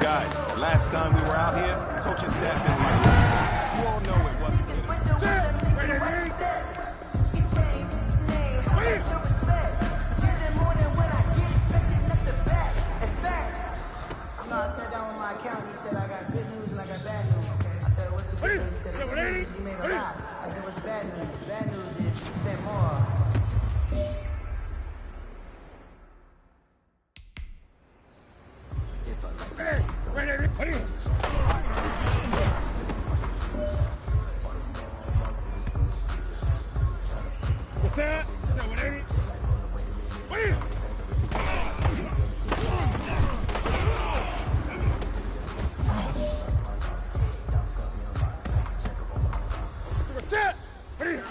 Guys, last time we were out here, coaching staff didn't like us. You all know it wasn't good. I sat down with my accountant. He said I got good news and I got bad news. I said, what's the good news? He said, the good news is you made a lot. I said, what's the bad news? The bad news is you spent more. What's that? Is that 180? Wait! What's that? Ready?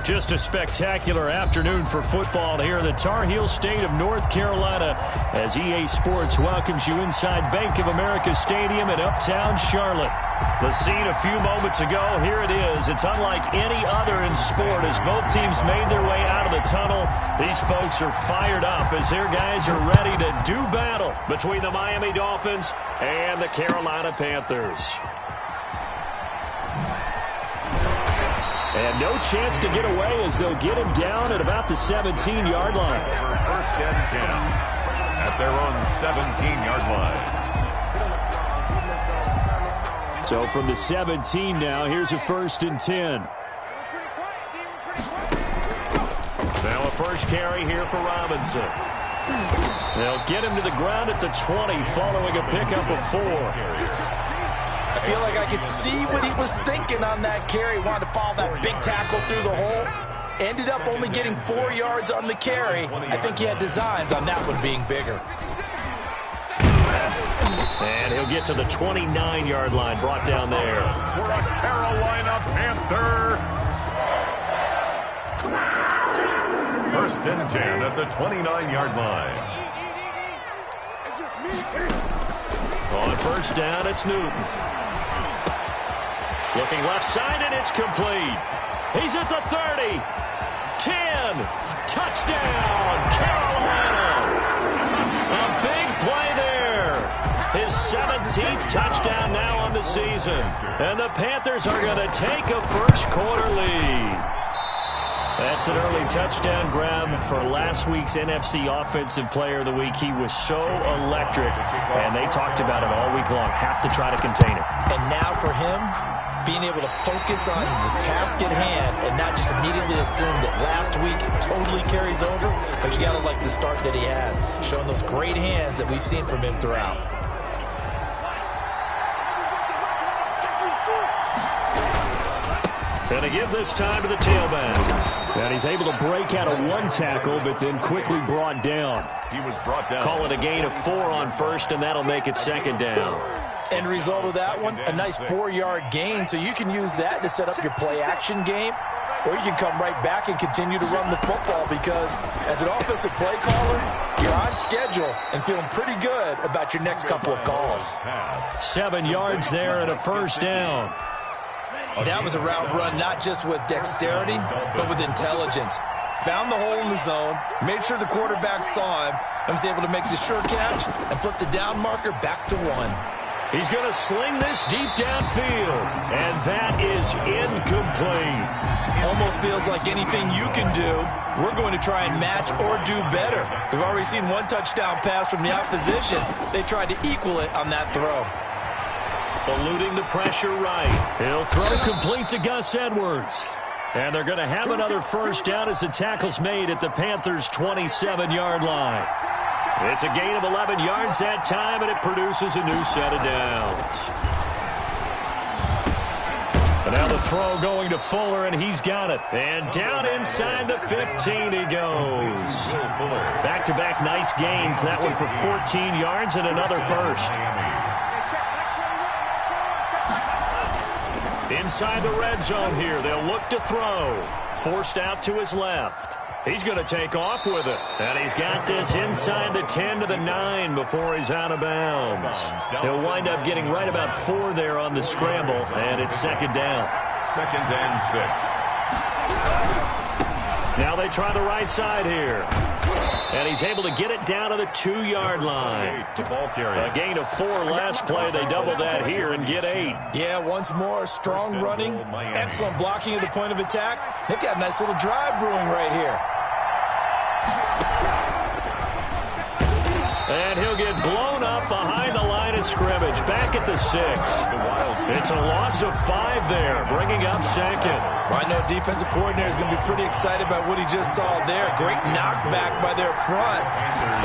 Just a spectacular afternoon for football here in the Tar Heel state of North Carolina as EA Sports welcomes you inside Bank of America Stadium in Uptown Charlotte. The scene a few moments ago, here it is. It's unlike any other in sport as both teams made their way out of the tunnel. These folks are fired up as their guys are ready to do battle between the Miami Dolphins and the Carolina Panthers. And no chance to get away as they'll get him down at about the 17-yard line. First and 10 at their own 17-yard line. So from the 17 now, here's a 1st and 10. Now a first carry here for Robinson. They'll get him to the ground at the 20 following a pickup of 4. I feel like I could see what he was thinking on that carry. Wanted to follow that big tackle through the hole. Ended up only getting 4 yards on the carry. I think he had designs on that one being bigger. And he'll get to the 29-yard line, brought down there. For a Carolina Panther. 1st and 10 at the 29-yard line. On first down, it's Newton. Looking left side, and it's complete. He's at the 30. 10. Touchdown, Carolina. A big play there. His 17th touchdown now on the season. And the Panthers are going to take a first-quarter lead. That's an early touchdown grab for last week's NFC Offensive Player of the Week. He was so electric, and they talked about it all week long. Have to try to contain it. And now for him, being able to focus on the task at hand and not just immediately assume that last week it totally carries over. But you got to like the start that he has, showing those great hands that we've seen from him throughout. Going to give this time to the tailback. And he's able to break out of one tackle, but then quickly brought down. He was brought down. Call it a gain of 4 on first, and that'll make it 2nd down. End result of that one, a nice 4-yard gain, so you can use that to set up your play-action game, or you can come right back and continue to run the football because as an offensive play caller, you're on schedule and feeling pretty good about your next couple of calls. 7 yards there and a first down. That was a route run not just with dexterity, but with intelligence. Found the hole in the zone, made sure the quarterback saw him, and was able to make the sure catch and flip the down marker back to 1. He's going to sling this deep downfield, and that is incomplete. Almost feels like anything you can do, we're going to try and match or do better. We've already seen one touchdown pass from the opposition. They tried to equal it on that throw. Eluding the pressure right. He'll throw complete to Gus Edwards. And they're going to have another first down as the tackle's made at the Panthers' 27-yard line. It's a gain of 11 yards that time, and it produces a new set of downs. And now the throw going to Fuller, and he's got it. And down inside the 15 he goes. Back-to-back nice gains. That one for 14 yards and another first. Inside the red zone here, they'll look to throw. Forced out to his left. He's going to take off with it. And he's got this inside the 10 to the 9 before he's out of bounds. He'll wind up getting right about 4 there on the scramble, and it's 2nd down. 2nd and 6. Now they try the right side here. And he's able to get it down to the 2-yard line. A gain of 4 last play. They double that here and get 8. Yeah, once more, strong running, excellent blocking at the point of attack. They've got a nice little drive brewing right here. And he'll get blown up behind the line of scrimmage. Back at the 6. It's a loss of 5 there, bringing up 2nd. I know defensive coordinator is going to be pretty excited about what he just saw there. Great knockback by their front.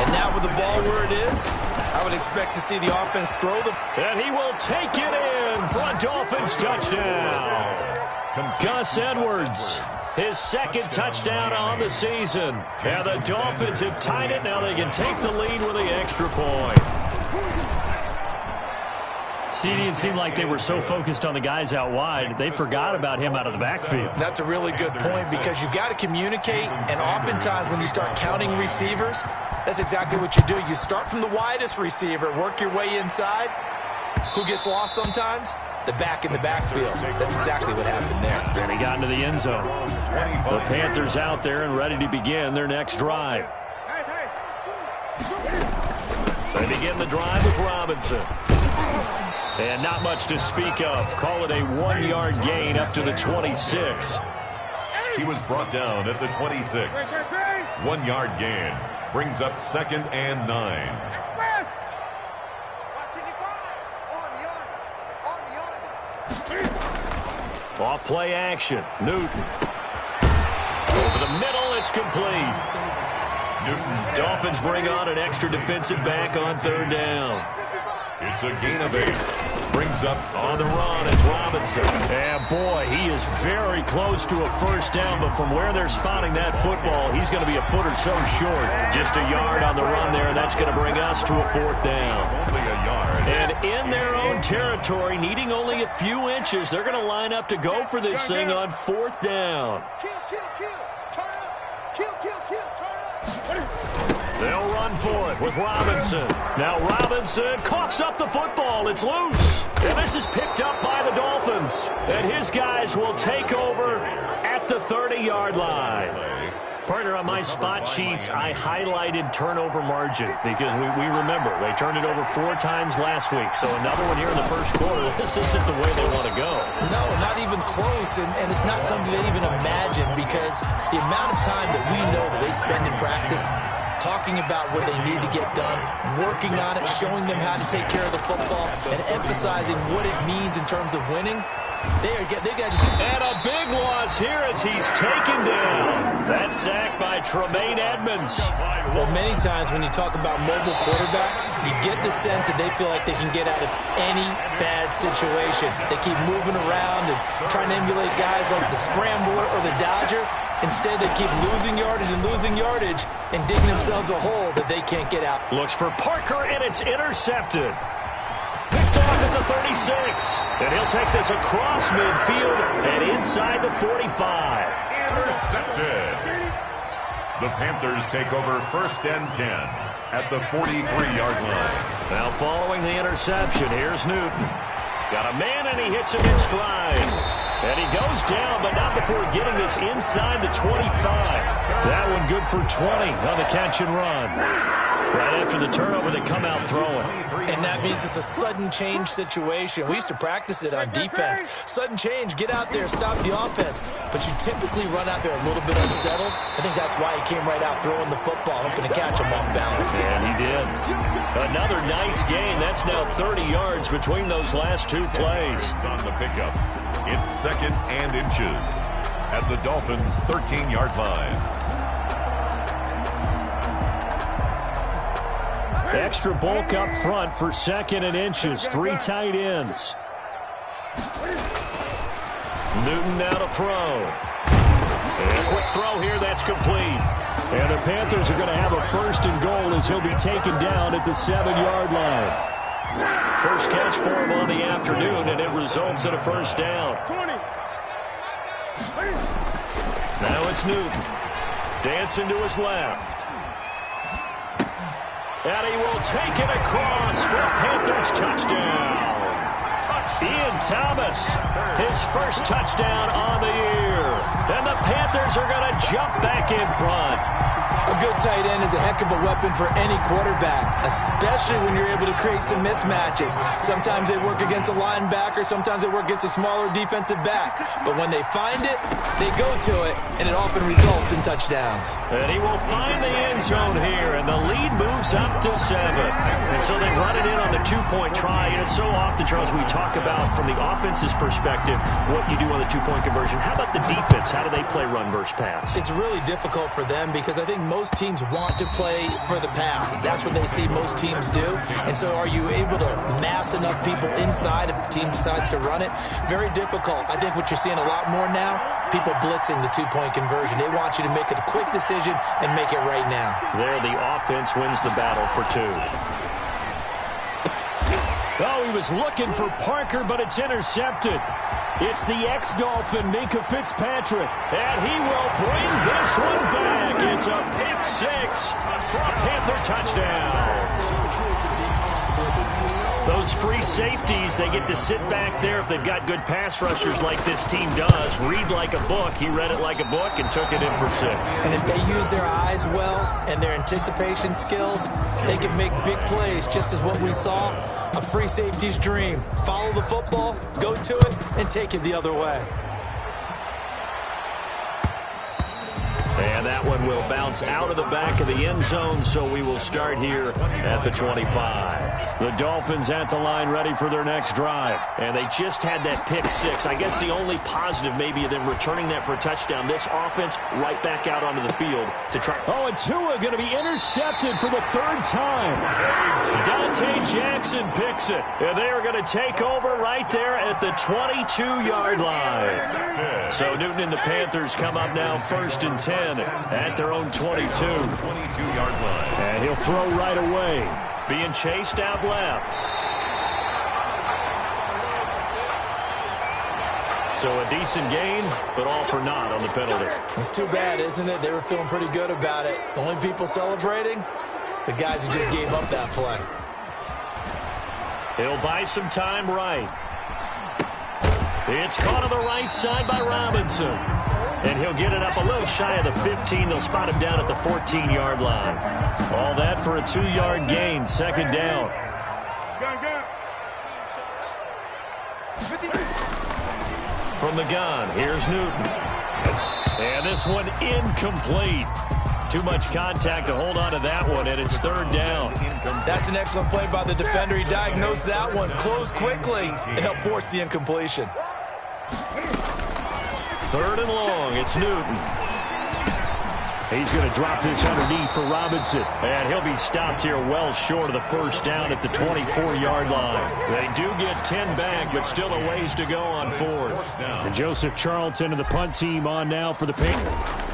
And now with the ball where it is, I would expect to see the offense throw the... And he will take it in for a Dolphins touchdown. Gus Edwards, his 2nd touchdown on the season. And the Dolphins have tied it. Now they can take the lead with the extra point. CD, it seemed like they were so focused on the guys out wide, they forgot about him out of the backfield. That's a really good point because you've got to communicate, and oftentimes when you start counting receivers, that's exactly what you do. You start from the widest receiver, work your way inside. Who gets lost sometimes? The back in the backfield. That's exactly what happened there. And he got into the end zone. The Panthers out there and ready to begin their next drive. They begin the drive with Robinson. And not much to speak of. Call it a 1-yard gain up to the 26. He was brought down at the 26. 1-yard gain brings up 2nd and 9. Off play action. Newton. Over the middle, it's complete. Newton's Dolphins bring on an extra defensive back on 3rd down. It's a gain of 8. Brings up on the run, it's Robinson. And boy, he is very close to a 1st down, but from where they're spotting that football, he's going to be a foot or so short. Just a yard on the run there, and that's going to bring us to a 4th down. Only a yard. And in their own territory, needing only a few inches, they're going to line up to go for this thing on 4th down. They'll run for it with Robinson. Now Robinson coughs up the football. It's loose. And this is picked up by the Dolphins. And his guys will take over at the 30-yard line. Partner, on my spot sheets, I highlighted turnover margin because we remember they turned it over 4 times last week. So another one here in the first quarter. This isn't the way they want to go. No, not even close, and it's not something they even imagine because the amount of time that we know that they spend in practice talking about what they need to get done, working on it, showing them how to take care of the football, and emphasizing what it means in terms of winning. They got and a big loss here as he's taken down. That sack by Tremaine Edmonds. Well, many times when you talk about mobile quarterbacks, you get the sense that they feel like they can get out of any bad situation. They keep moving around and trying to emulate guys like the Scrambler or the Dodger. Instead, they keep losing yardage and digging themselves a hole that they can't get out. Looks for Parker, and it's intercepted. Picked off at the 36. And he'll take this across midfield and inside the 45. Intercepted. The Panthers take over 1st and 10 at the 43-yard line. Now following the interception, here's Newton. Got a man, and he hits him in stride. And he goes down, but not before getting this inside the 25. That one good for 20 on the catch and run. Right after the turnover, they come out throwing. And that means it's a sudden change situation. We used to practice it on defense. Sudden change, get out there, stop the offense. But you typically run out there a little bit unsettled. I think that's why he came right out throwing the football, hoping to catch him off balance. And he did. Another nice gain. That's now 30 yards between those last 2 plays. On the pickup. It's 2nd and inches at the Dolphins' 13-yard line. Extra bulk up front for 2nd and inches. 3 tight ends. Newton now to throw. And a quick throw here. That's complete. And the Panthers are going to have a 1st and goal as he'll be taken down at the 7-yard line. First catch for him on the afternoon, and it results in a 1st down. Now it's Newton. Dancing to his left. And he will take it across for a Panthers touchdown. Ian Thomas, his 1st touchdown on the year. And the Panthers are going to jump back in front. A good tight end is a heck of a weapon for any quarterback, especially when you're able to create some mismatches. Sometimes they work against a linebacker, sometimes they work against a smaller defensive back. But when they find it, they go to it, and it often results in touchdowns. And he will find the end zone here, and the lead moves up to 7. And so they run it in on the 2-point try, and it's so often, Charles, we talk about from the offense's perspective what you do on the 2-point conversion. How about the defense? How do they play run versus pass? It's really difficult for them because I think most teams want to play for the pass. That's what they see most teams do. And so are you able to mass enough people inside if the team decides to run it? Very difficult. I think what you're seeing a lot more now, people blitzing the 2-point conversion. They want you to make a quick decision and make it right now. There, the offense wins the battle for 2. Oh, he he was looking for Parker, but it's intercepted. It's the ex-Dolphin, Minkah Fitzpatrick, and he will bring this one back. It's a pick six for a Panther touchdown. Those free safeties, they get to sit back there if they've got good pass rushers like this team does. Read like a book. He read it like a book and took it in for 6. And if they use their eyes well and their anticipation skills, they can make big plays, just as what we saw. A free safety's dream. Follow the football, go to it, and take it the other way. And that one will bounce out of the back of the end zone, so we will start here at the 25. The Dolphins at the line ready for their next drive. And they just had that pick six. I guess the only positive maybe of them returning that for a touchdown. This offense right back out onto the field to try. Oh, and Tua going to be intercepted for the 3rd time. Dante Jackson picks it. And they are going to take over right there at the 22-yard line. So Newton and the Panthers come up now 1st and 10 at their own 22-yard line. And he'll throw right away. Being chased out left. So a decent gain, but all for naught on the penalty. It's too bad, isn't it? They were feeling pretty good about it. The only people celebrating, the guys who just gave up that play. He'll buy some time right. It's caught on the right side by Robinson. And he'll get it up a little shy of the 15. They'll spot him down at the 14-yard line. All that for a 2-yard gain, 2nd down. From the gun, here's Newton. And this one incomplete. Too much contact to hold on to that one, and it's 3rd down. That's an excellent play by the defender. He diagnosed that one, closed quickly, and helped force the incompletion. 3rd and long, it's Newton. He's going to drop this underneath for Robinson. And he'll be stopped here well short of the 1st down at the 24-yard line. They do get 10 back, but still a ways to go on 4th. And Joseph Charlton and the punt team on now for the Panthers.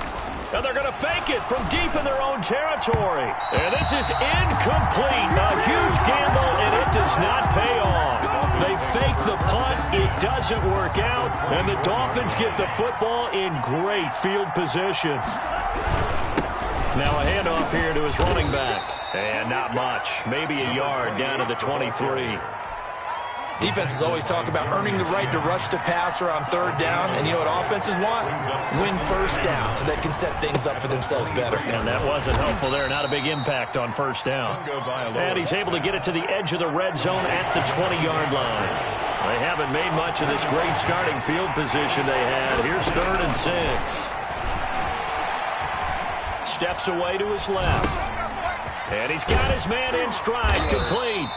And they're going to fake it from deep in their own territory. And this is incomplete. A huge gamble, and it does not pay off. They fake the punt. It doesn't work out. And the Dolphins get the football in great field position. Now a handoff here to his running back. And not much. Maybe a yard down to the 23. Defenses always talk about earning the right to rush the passer on 3rd down. And you know what offenses want? Win 1st down so they can set things up for themselves better. And that wasn't helpful there. Not a big impact on 1st down. And he's able to get it to the edge of the red zone at the 20-yard line. They haven't made much of this great starting field position they had. Here's 3rd and 6. Steps away to his left. And he's got his man in stride, complete.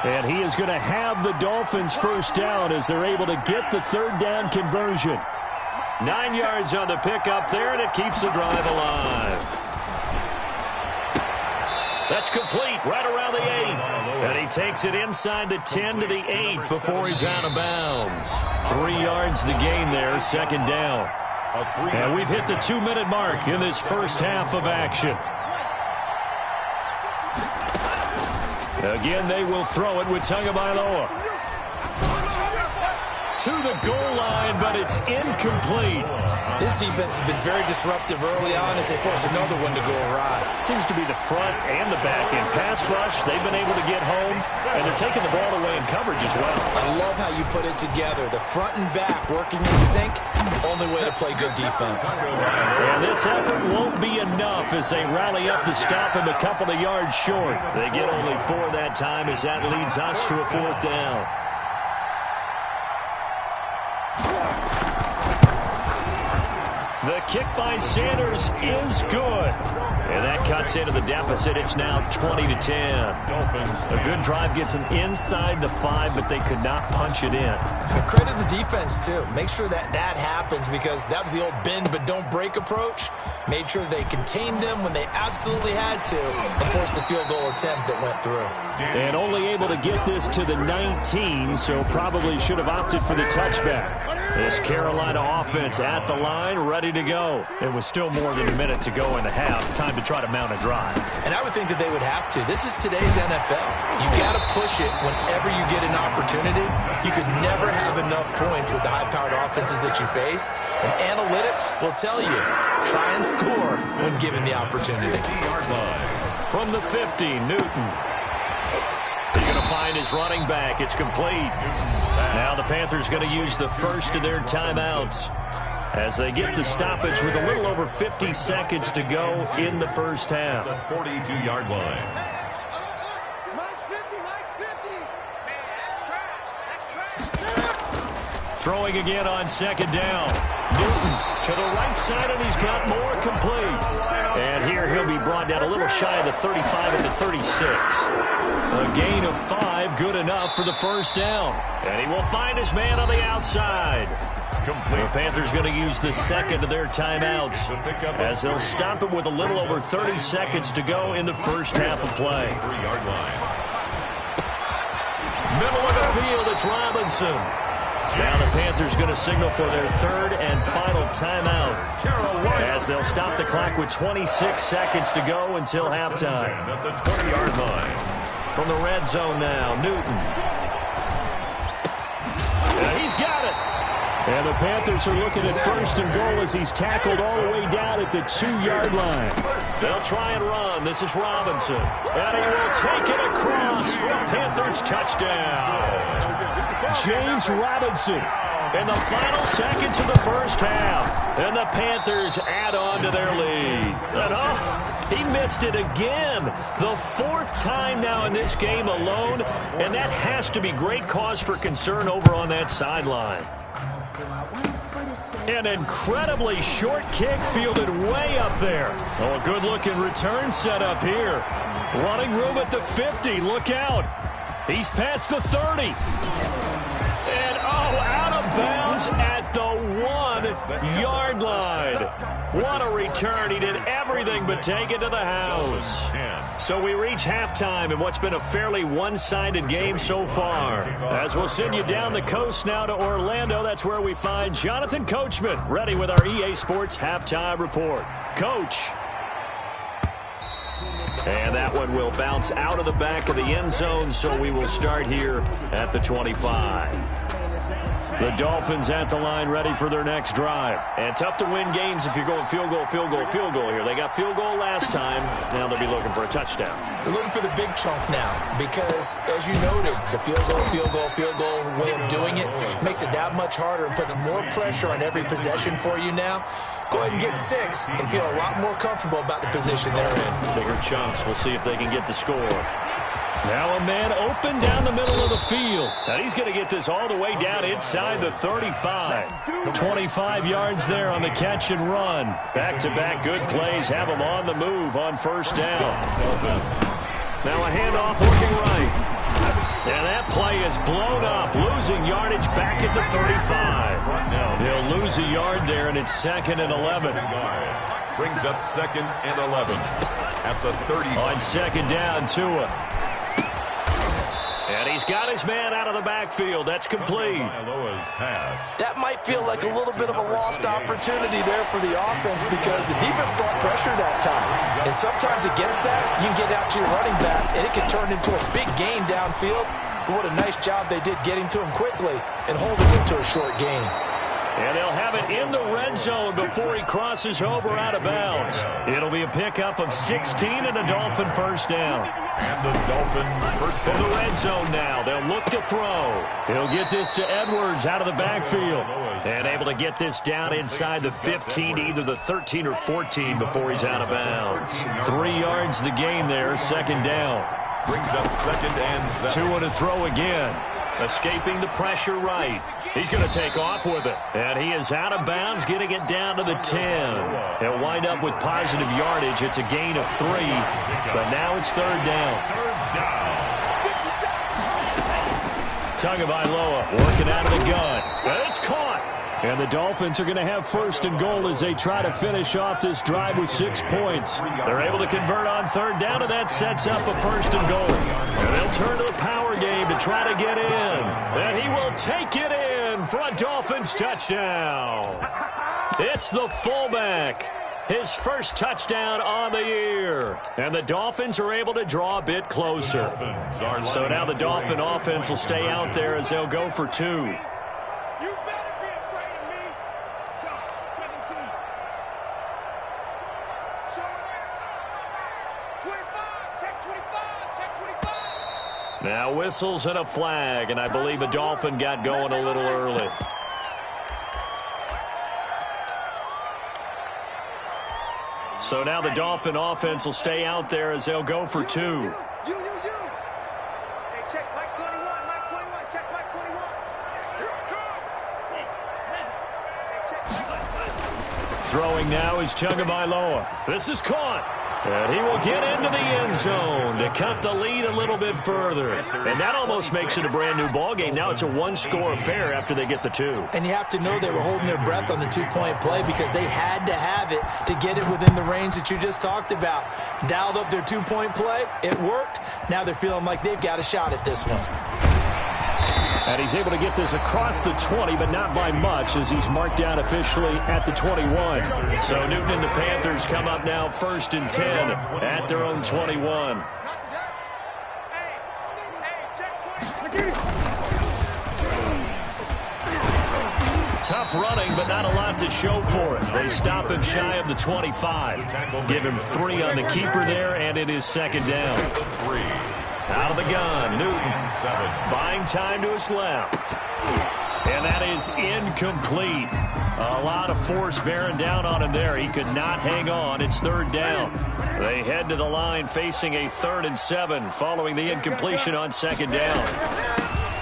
And he is going to have the Dolphins 1st down as they're able to get the 3rd down conversion. 9 yards on the pickup there, and it keeps the drive alive. That's complete right around the 8. And he takes it inside the 10 to the 8 before he's out of bounds. 3 yards the gain there, 2nd down. And we've hit the 2-minute mark in this 1st half of action. Again, they will throw it with Tagovailoa. To the goal line, but it's incomplete. This defense has been very disruptive early on as they force another one to go awry. Seems to be the front and the back in pass rush. They've been able to get home, and they're taking the ball away in coverage as well. I love how you put it together. The front and back working in sync, only way to play good defense. And this effort won't be enough as they rally up to stop him a couple of yards short. They get only 4 that time as that leads us to a 4th down. The kick by Sanders is good. And that cuts into the deficit. It's now 20-10. A good drive gets them inside the 5, but they could not punch it in. But credit the defense, too. Make sure that happens because that was the old bend but don't break approach. Made sure they contained them when they absolutely had to and forced the field goal attempt that went through. And only able to get this to the 19, so probably should have opted for the touchback. This Carolina offense at the line, ready to go. It was still more than a minute to go in the half. Time to try to mount a drive. And I would think that they would have to. This is today's NFL. You got to push it whenever you get an opportunity. You could never have enough points with the high-powered offenses that you face. And analytics will tell you, try and score when given the opportunity. From the 50, Newton. He's going to find his running back. It's complete. Now the Panthers going to use the first of their timeouts as they get the stoppage with a little over 50 seconds to go in the first half. The 42-yard line. Mike's 50, Mike's 50. Man, that's trash. Throwing again on second down. Newton to the right side, and he's got more complete. And here he'll be brought down a little shy of the 35 at the 36. A gain of 5, good enough for the first down. And he will find his man on the outside. The Panthers going to use the second of their timeouts as they'll stop it with a little over 30 seconds to go in the first half of play. 3-yard line. Middle of the field, it's Robinson. Now the Panthers going to signal for their third and final timeout as they'll stop the clock with 26 seconds to go until halftime. At the 20-yard line. From the red zone now, Newton. And he's got it. And the Panthers are looking at first and goal as he's tackled all the way down at the 2-yard line. They'll try and run. This is Robinson. And he will take it across for a Panthers touchdown. James Robinson in the final seconds of the first half. And the Panthers add on to their lead. And he missed it again. The 4th time now in this game alone. And that has to be great cause for concern over on that sideline. An incredibly short kick fielded way up there. Oh, a good-looking return set up here. Running room at the 50. Look out. He's past the 30. And, out of bounds at the 1-yard line. What a return. He did everything but take it to the house. So we reach halftime in what's been a fairly one-sided game so far. As we'll send you down the coast now to Orlando, that's where we find Jonathan Coachman ready with our EA Sports Halftime Report. Coach. And that one will bounce out of the back of the end zone, so we will start here at the 25. The Dolphins at the line ready for their next drive. And tough to win games if you're going field goal, field goal, field goal here. They got field goal last time. Now they'll be looking for a touchdown. They're looking for the big chunk now because, as you noted, the field goal way of doing it makes it that much harder and puts more pressure on every possession for you now. Go ahead and get 6 and feel a lot more comfortable about the position they're in. Bigger chunks. We'll see if they can get the score. Now a man open down the middle of the field. And he's going to get this all the way down inside the 35. 25 yards there on the catch and run. Back-to-back good plays have him on the move on first down. Now a handoff looking right. And that play is blown up, losing yardage back at the 35. He'll lose a yard there, and it's 2nd and 11. Brings up 2nd and 11 at the 30. On second down, Tua. And he's got his man out of the backfield. That's complete. That might feel like a little bit of a lost opportunity there for the offense because the defense brought pressure that time. And sometimes against that, you can get out to your running back, and it can turn into a big gain downfield. But what a nice job they did getting to him quickly and holding him to a short gain. And they'll have it in the red zone before he crosses over out of bounds. It'll be a pickup of 16 and a Dolphin first down. And the Dolphin first down. From the red zone now, they'll look to throw. He'll get this to Edwards out of the backfield. And able to get this down inside the 15 to either the 13 or 14 before he's out of bounds. 3 yards the gain there, second down. Brings up 2nd and 7. 2 to throw again. Escaping the pressure right. He's going to take off with it. And he is out of bounds, getting it down to the 10. He'll wind up with positive yardage. It's a gain of 3. But now it's third down. Tagovailoa working out of the gun. And it's caught. And the Dolphins are going to have first and goal as they try to finish off this drive with 6 points. They're able to convert on third down, and that sets up a first and goal. And they'll turn to the power game to try to get in. And he will take it in for a Dolphins touchdown. It's the fullback. His first touchdown on the year. And the Dolphins are able to draw a bit closer. So now the Dolphin offense will stay out there as they'll go for 2. Now whistles and a flag, and I believe a Dolphin got going a little early. So now the Dolphin offense will stay out there as they'll go for 2. Hey, check Mike 21, Mike 21, check Mike 21. Throwing now is Tagovailoa. This is caught. And he will get into the end zone to cut the lead a little bit further. And that almost makes it a brand-new ball game. Now it's a one-score affair after they get the 2. And you have to know they were holding their breath on the 2-point play because they had to have it to get it within the range that you just talked about. Dialed up their 2-point play. It worked. Now they're feeling like they've got a shot at this one. And he's able to get this across the 20, but not by much as he's marked down officially at the 21. So Newton and the Panthers come up now first and 10 at their own 21. Tough running, but not a lot to show for it. They stop him shy of the 25. Give him 3 on the keeper there, and it is second down. Out of the gun, Newton buying time to his left. And that is incomplete. A lot of force bearing down on him there. He could not hang on. It's third down. They head to the line facing a 3rd and 7 following the incompletion on second down.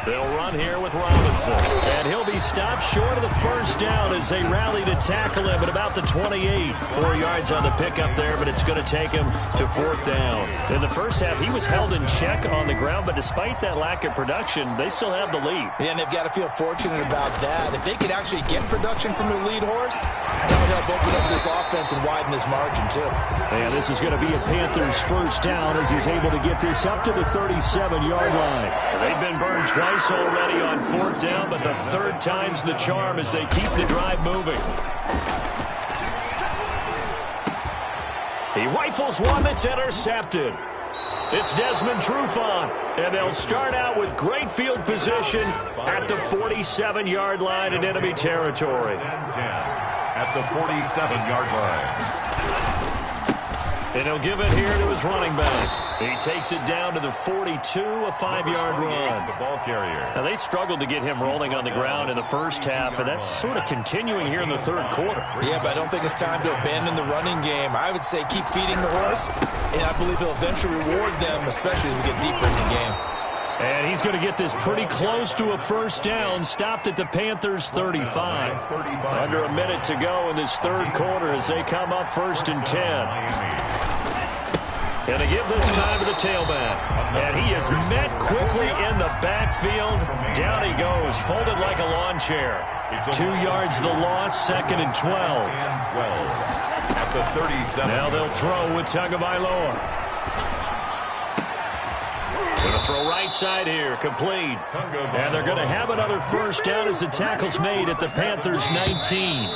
They'll run here with Robinson. And he'll be stopped short of the first down as they rally to tackle him at about the 28. 4 yards on the pickup there, but it's going to take him to 4th down. In the first half, he was held in check on the ground, but despite that lack of production, they still have the lead. Yeah, and they've got to feel fortunate about that. If they could actually get production from their lead horse, that would help open up this offense and widen this margin, too. And this is going to be a Panthers first down as he's able to get this up to the 37-yard line. They've been burned twice already on 4th down, but the 3rd time's the charm as they keep the drive moving. He rifles one that's intercepted. It's Desmond Trufant, and they'll start out with great field position at the 47-yard line in enemy territory. At the 47-yard line. And he'll give it here to his running back. He takes it down to the 42, a 5-yard run. The ball carrier. Now, they struggled to get him rolling on the ground in the first half, and that's sort of continuing here in the 3rd quarter. Yeah, but I don't think it's time to abandon the running game. I would say keep feeding the horse, and I believe he'll eventually reward them, especially as we get deeper in the game. And he's going to get this pretty close to a first down, stopped at the Panthers' 35. Under a minute to go in this 3rd quarter as they come up 1st and 10. And they give this time to the tailback. And he is met quickly in the backfield. Down he goes, folded like a lawn chair. 2 yards the loss, 2nd and 12. At the 37. Now they'll throw with Tagovailoa. Going to throw right side here, complete. And they're going to have another first down as the tackle's made at the Panthers' 19.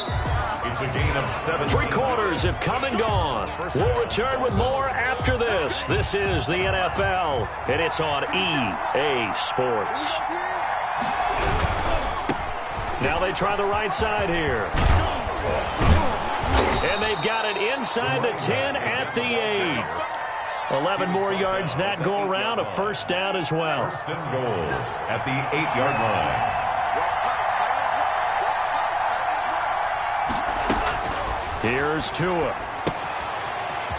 It's a gain of 7. 3 quarters have come and gone. We'll return with more after this. This is the NFL, and it's on EA Sports. Now they try the right side here. And they've got it inside the 10 at the 8. 11 more yards that go around, a first down as well. First and goal at the 8-yard line. Here's Tua.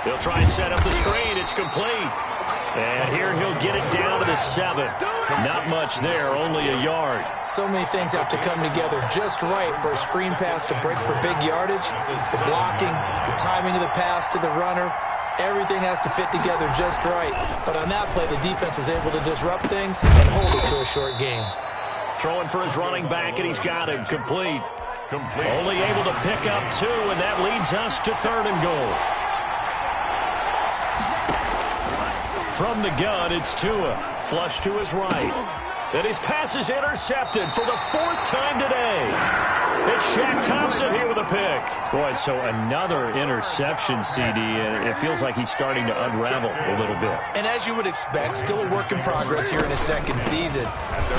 He'll try and set up the screen. It's complete. And here he'll get it down to the 7. Not much there, only a yard. So many things have to come together just right for a screen pass to break for big yardage. The blocking, the timing of the pass to the runner, everything has to fit together just right. But on that play, the defense was able to disrupt things and hold it to a short game. Throwing for his running back, and he's got him complete. Complete. Only able to pick up 2, and that leads us to 3rd and goal. From the gun, it's Tua. Flush to his right. And his pass is intercepted for the 4th time today. It's Shaq Thompson here with a pick. Boy, so another interception, CD, and it feels like he's starting to unravel a little bit. And as you would expect, still a work in progress here in his 2nd season.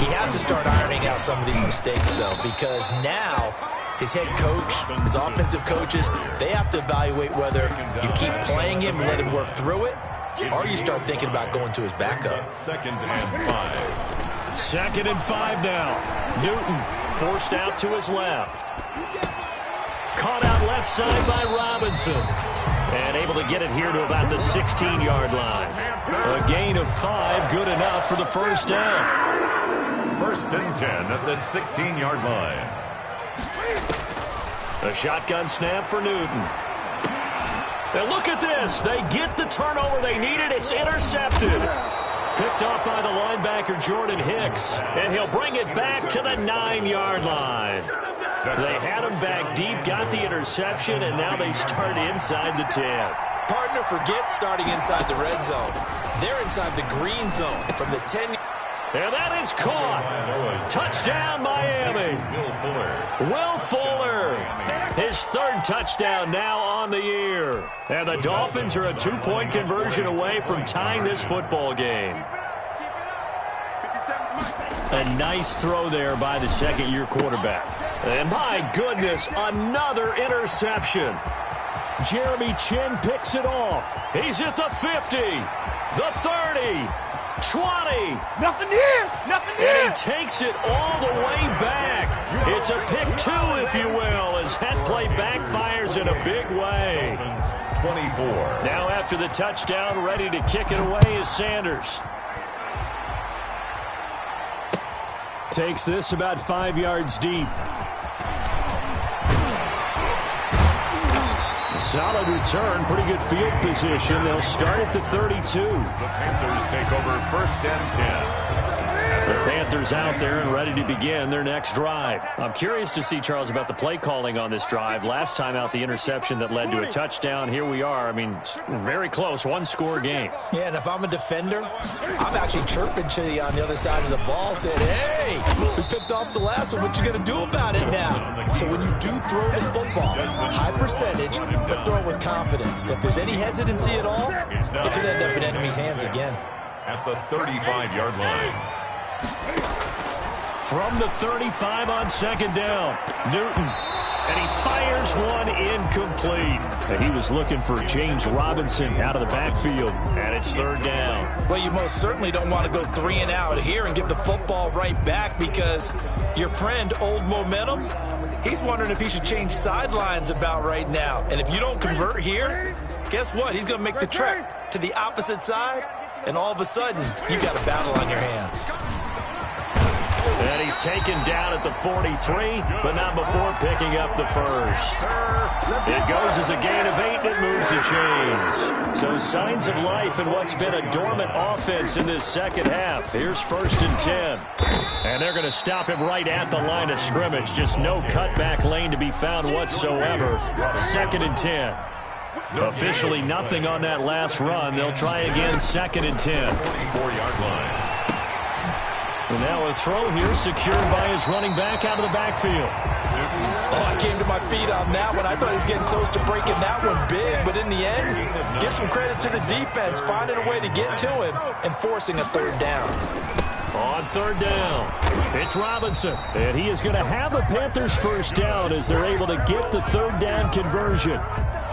He has to start ironing out some of these mistakes, though, because now his head coach, his offensive coaches, they have to evaluate whether you keep playing him and let him work through it, or you start thinking about going to his backup. 2nd and 5. 2nd and 5 now. Newton forced out to his left. Caught out left side by Robinson. And able to get it here to about the 16-yard line. A gain of 5, good enough for the 1st down. 1st and 10 at the 16-yard line. A shotgun snap for Newton. And look at this. They get the turnover they needed. It's intercepted. Picked off by the linebacker, Jordan Hicks. And he'll bring it back to the 9-yard line. They had him back deep, got the interception, and now they start inside the 10. Partner forgets starting inside the red zone. They're inside the green zone from the 10. And that is caught. Touchdown, Miami. Will Fuller. His 3rd touchdown now on the year. And the Dolphins are a 2-point conversion away from tying this football game. A nice throw there by the 2nd-year quarterback. And my goodness, another interception. Jeremy Chin picks it off. He's at the 50, the 30, 20. Nothing here. Nothing here. And he takes it all the way back. It's a pick 2, if you will, as that play backfires in a big way. 24. Now after the touchdown, ready to kick it away is Sanders. Takes this about 5 yards deep. Solid return, pretty good field position. They'll start at the 32. The Panthers take over 1st and 10. The Panthers out there and ready to begin their next drive. I'm curious to see, Charles, about the play calling on this drive. Last time out, the interception that led to a touchdown. Here we are. I mean, very close, 1-score game. Yeah, and if I'm a defender, I'm actually chirping to you on the other side of the ball, saying, hey, we picked off the last one. What you going to do about it now? So when you do throw the football, high percentage, but throw it with confidence. If there's any hesitancy at all, it could end up in enemy's hands again. At the 35-yard line. From the 35 on 2nd down, Newton. And he fires one incomplete. And he was looking for James Robinson out of the backfield. And it's 3rd down. Well, you most certainly don't want to go 3 and out here and get the football right back, because your friend, Old Momentum, he's wondering if he should change sidelines about right now. And if you don't convert here, guess what? He's going to make the trek to the opposite side, and all of a sudden, you've got a battle on your hands. And he's taken down at the 43, but not before picking up the 1st. It goes as a gain of 8, and it moves the chains. So signs of life in what's been a dormant offense in this 2nd half. Here's 1st and 10. And they're going to stop him right at the line of scrimmage. Just no cutback lane to be found whatsoever. 2nd and 10. Officially nothing on that last run. They'll try again, 2nd and 10. 44-yard line. And now a throw here secured by his running back out of the backfield. Oh, I came to my feet on that one. I thought he was getting close to breaking that one big, but in the end, give some credit to the defense, finding a way to get to him and forcing a 3rd down. On 3rd down, it's Robinson, and he is going to have a Panthers 1st down as they're able to get the 3rd down conversion.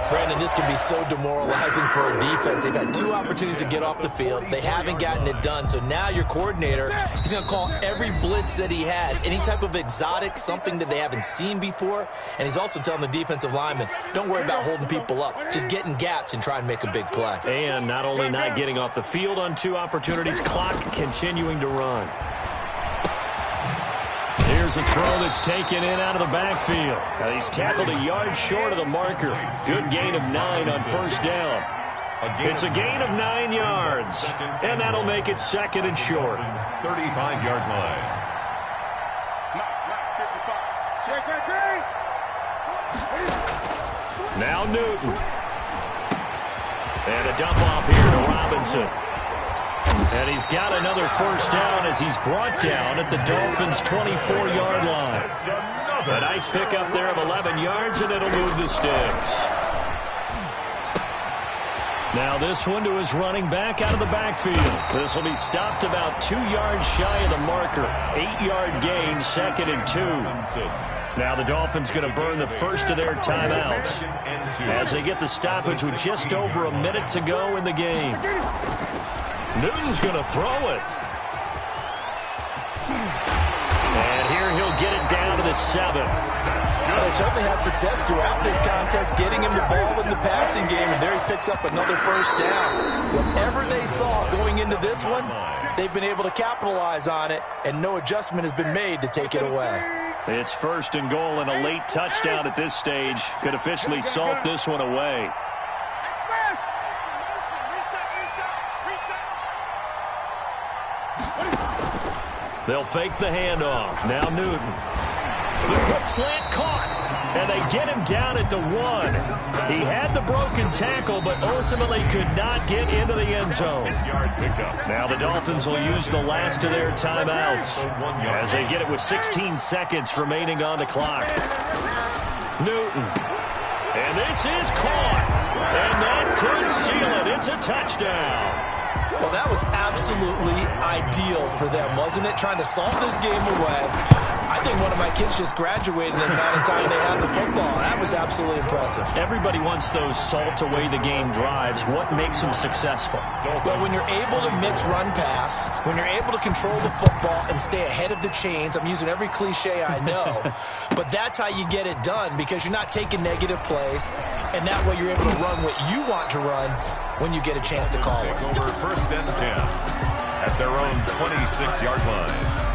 Brandon, this can be so demoralizing for a defense. They've had 2 opportunities to get off the field. They haven't gotten it done. So now your coordinator, he's going to call every blitz that he has, any type of exotic, something that they haven't seen before. And he's also telling the defensive lineman, don't worry about holding people up. Just get in gaps and try and make a big play. And not only not getting off the field on 2 opportunities, clock continuing to run. Here's a throw that's taken in out of the backfield. He's tackled a yard short of the marker. Good gain of 9 on 1st down. It's a gain of 9 yards, and that'll make it 2nd and short. 35-yard line. Check that green. Now Newton. And a dump off here to Robinson. And he's got another first down as he's brought down at the Dolphins' 24-yard line. A nice pickup there of 11 yards, and it'll move the sticks. Now this one to his running back out of the backfield. This will be stopped about 2 yards shy of the marker. 8-yard gain, 2nd and 2. Now the Dolphins going to burn the first of their timeouts as they get the stoppage with just over a minute to go in the game. Newton's going to throw it. And here he'll get it down to the 7. Well, they certainly had success throughout this contest getting him the ball in the passing game, and there he picks up another first down. Whatever they saw going into this one, they've been able to capitalize on it, and no adjustment has been made to take it away. It's 1st and goal, and a late touchdown at this stage could officially salt this one away. They'll fake the handoff. Now Newton. The quick slant caught. And they get him down at the 1. He had the broken tackle, but ultimately could not get into the end zone. Now the Dolphins will use the last of their timeouts as they get it with 16 seconds remaining on the clock. Newton. And this is caught. And that could seal it. It's a touchdown. Well, that was absolutely ideal for them, wasn't it? Trying to solve this game away. I think one of my kids just graduated in the amount of time they had the football. That was absolutely impressive. Everybody wants those salt-away-the-game drives. What makes them successful? Well, when you're able to mix run-pass, when you're able to control the football and stay ahead of the chains, I'm using every cliche I know, but that's how you get it done because you're not taking negative plays, and that way you're able to run what you want to run when you get a chance to call it. Over 1st and 10 at their own 26-yard line.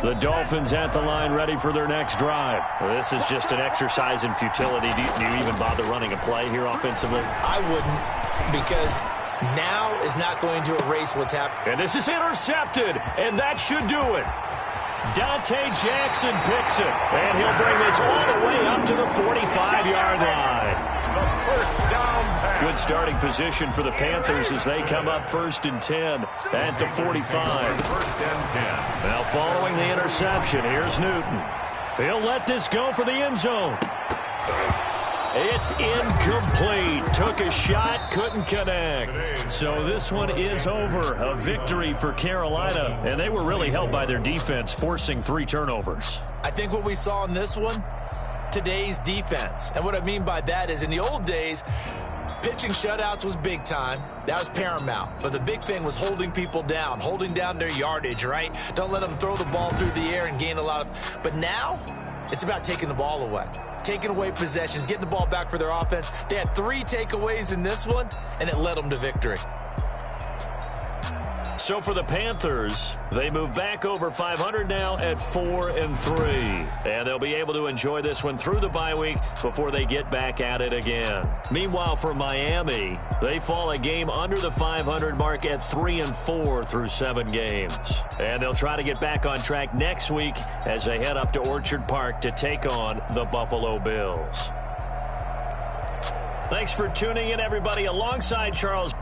The Dolphins at the line ready for their next drive. This is just an exercise in futility. Do you even bother running a play here offensively? I wouldn't, because now is not going to erase what's happening. And this is intercepted, and that should do it. Dante Jackson picks it, and he'll bring this all the way up to the 45-yard line. Good starting position for the Panthers as they come up 1st and 10 at the 45. 1st and 10. Now following the interception, here's Newton. He'll let this go for the end zone. It's incomplete. Took a shot, couldn't connect. So this one is over. A victory for Carolina, and they were really helped by their defense, forcing 3 turnovers. I think what we saw in this one, today's defense. And what I mean by that is in the old days, pitching shutouts was big time. That was paramount. But the big thing was holding people down, holding down their yardage, right? Don't let them throw the ball through the air and gain a lot of... But now, it's about taking the ball away. Taking away possessions, getting the ball back for their offense. They had 3 takeaways in this one, and it led them to victory. So for the Panthers, they move back over 500 now at 4-3. And they'll be able to enjoy this one through the bye week before they get back at it again. Meanwhile, for Miami, they fall a game under the 500 mark at 3-4 through 7 games. And they'll try to get back on track next week as they head up to Orchard Park to take on the Buffalo Bills. Thanks for tuning in, everybody, alongside Charles.